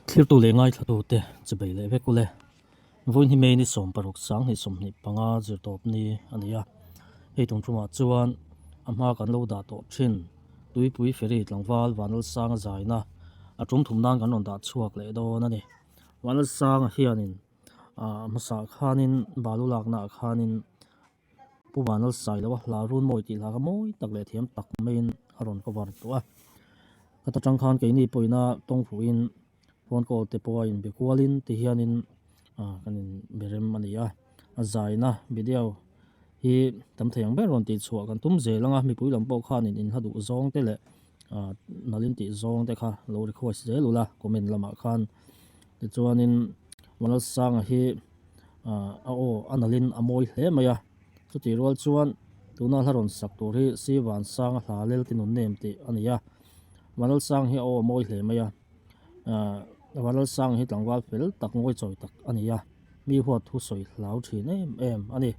thlir tu le ngai thatu te chebei le vekule voin hi mei ni som paruk sang hi som ni panga zir top ni ania hei tung tuma chuan ama kan lo da to thin tuipui fery tlangval vanlalsanga zaina atum thumnan kan on da chuak le do na ni vanlalsanga hianin masa khanin balulakna khanin pu vanal sai lo la run moi ti la ka moi tak le thiam tak main aron ko war to a kata tang khan ke ni poina tong fuin phone call te poin be kwalin ti hianin kanin berem ania azaina video hi tam thayang be ron ti chuak kan tum ze langa mi puilam po khanin in hadu zong te le nalin ti zong te kha lo request ze lula comment lama khan ti chuanin wanal sang hi analin amoi hle maya chu ti rol chuan tuna hlaron sak tur hi si wan sang hla lel tin un nem ti ania wanal sang hi amoi hle maya wanal sang hi tlangwal fel tak ngoi choi tak ania mi huat thu soi hlau thin em ani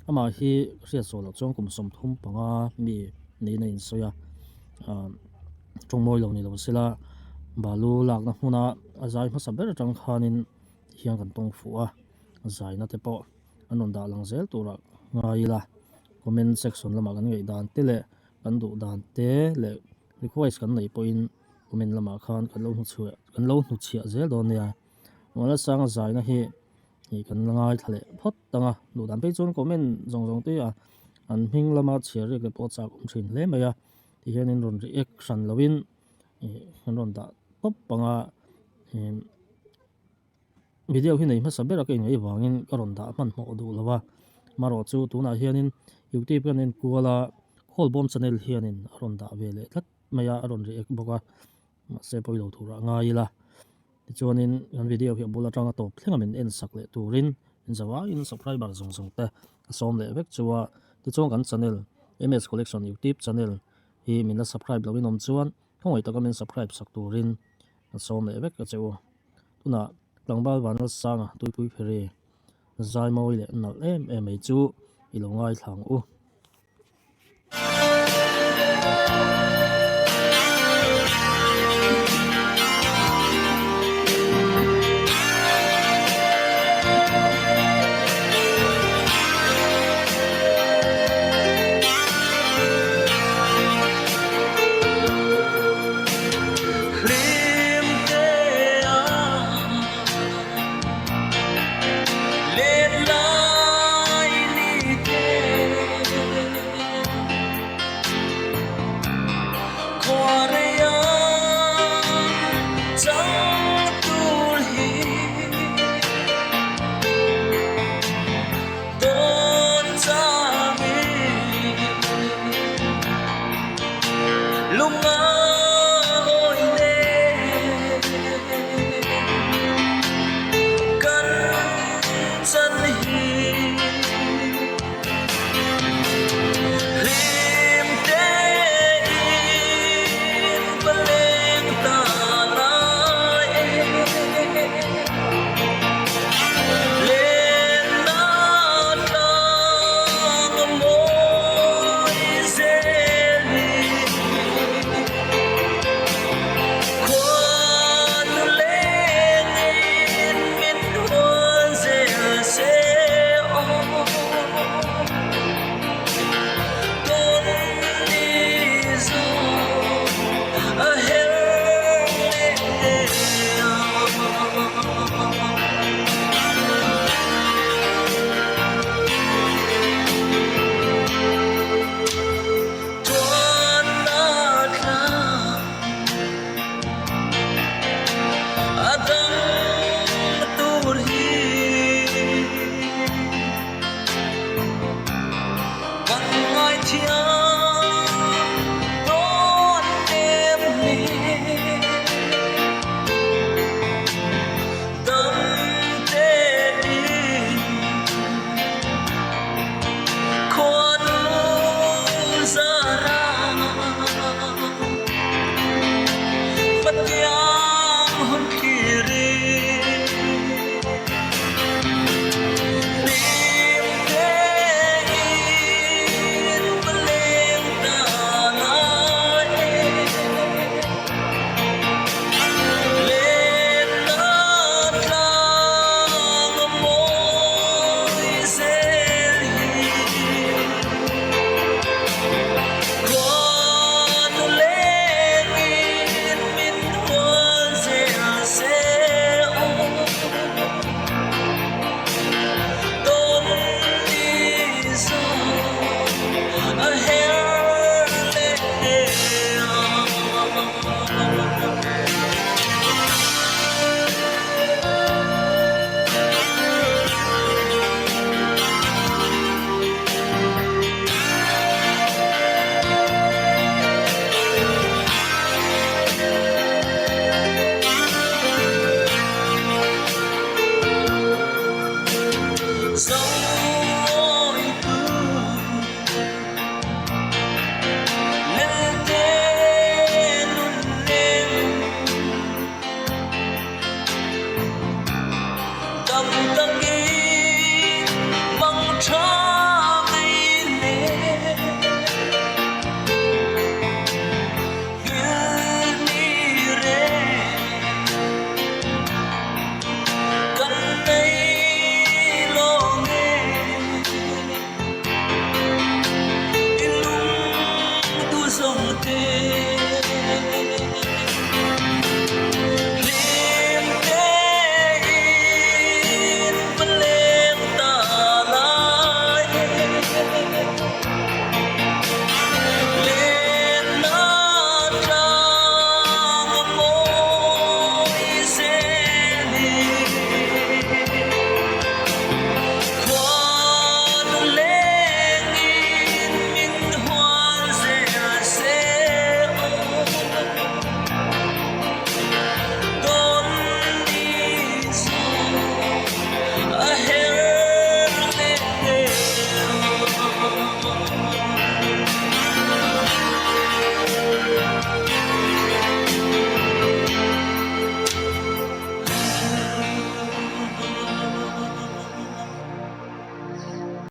ama hi ria so lo chong kum som thum panga mi ni nei soya trong moi lo ni lo sila balu lak na huna azai ma saber tang khanin hiang kan tong fu a azai na te po anon da lang zel tura ngai la comment section lama kan ngai dan te le kan du dan te le request kan nei point comment lama khan kan lo nu chia zel don ya wala sang azai na hi kan ngai thale phot tanga du dan pe chon comment zong te a an hing lama chia re ke po cha kum thin le maya ti hianin ron reaction lawin ron da pop panga video hi nei ma sabera ke ngai wangin karon da man mo du lawa maro chu tuna hianin youtube kanin kuala khol bom channel hianin aron da vele thlat maya aron react boka ma se poi lo thura ngai la ti chuanin an video hi bula tanga top thlengamin en sakle turin in zawa in subscriber zong te som le vek chuwa ti chong kan channel ms collection youtube channel hi min la subscribe lawin om chuan thongoi ta kamin subscribe sak turin som le vek ka chu tuna Tlangval Vanlalsanga tuipui fery zai moi le nal em ei chu ilongai thlang u But